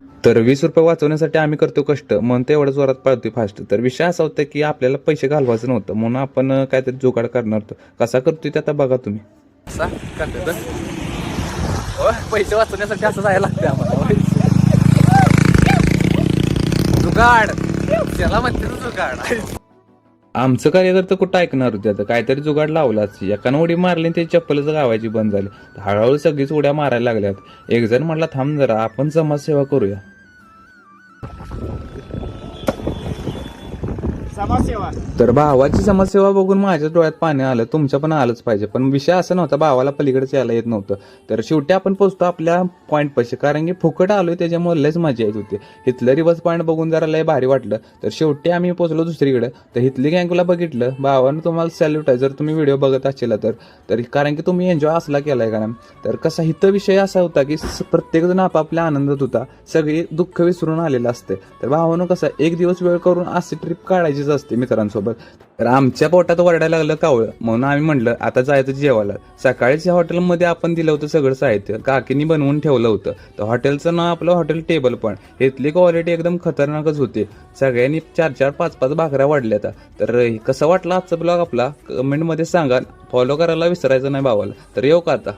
तर 20 रुपये वाचवण्यासाठी आम्ही करतो कष्ट, म्हणून ते एवढं जोरात पळतोय फास्ट. तर विषय असा होता की आपल्याला पैसे घालवायचं नव्हतं, म्हणून आपण काहीतरी जुगाड करणार होतो. कसा करतोय ते आता बघा तुम्ही. असा करते पैसे वाचवण्यासाठी असं जायला लागते आम्हाला. जुगाड त्याला म्हणते जुगाड. आमचं कार्यकर्ता कुठं ऐकणार होते, आता काहीतरी जुगाड लावलाच. एकानं उडी मारली आणि त्याची चप्पलच गावायची बंद झाली. हळूहळू सगळीच उड्या मारायला लागल्यात. एक जण म्हटला थांब जरा आपण समाजसेवा करूया. समाजसेवा तर भावाची समाजसेवा बघून माझ्या डोळ्यात पाणी आलं, तुमच्या पण आलंच पाहिजे. पण विषय असं नव्हता, भावाला पलीकडेच यायला येत नव्हतं. तर शेवटी आपण पोहोचतो आपल्या पॉईंट पाशी, कारण की फुकट आलोय त्याच्यामुळे लयच मजा येत होती. इथलं रिव्हर्स पॉईंट बघून जरा लय भारी वाटलं. तर शेवटी आम्ही पोहोचलो दुसरीकडे. तर इथली गँगला बघितलं, भावानं तुम्हाला सॅल्यूट आहे जर तुम्ही व्हिडिओ बघत असेल तर कारण की तुम्ही एन्जॉय असला केलाय. कारण तर कसा इथं विषय असा होता की प्रत्येकजण आपापल्या आनंदात होता, सगळी दुःख विसरून आलेलं असते. तर भावानं कसं एक दिवस वेळ करून अशी ट्रिप काढायचीच असते मित्रांसोबत. तर आमच्या पोटात वरडायला लागलं कावळं, म्हणून आम्ही म्हटलं आता जायचं जेवायला. सकाळीच या हॉटेलमध्ये आपण दिलं होतं सगळं साहित्य, काकीनी बनवून ठेवलं होतं. तर हॉटेलचं नाव आपलं हॉटेल टेबल पण. इथली क्वालिटी एकदम खतरनाकच होती. सगळ्यांनी 4-4, 5-5 भाकऱ्या वाढल्या. तर कसं वाटलं आजचा ब्लॉग आपला कमेंटमध्ये सांगा. फॉलो करायला विसरायचं नाही भावाला. तर येऊ का आता.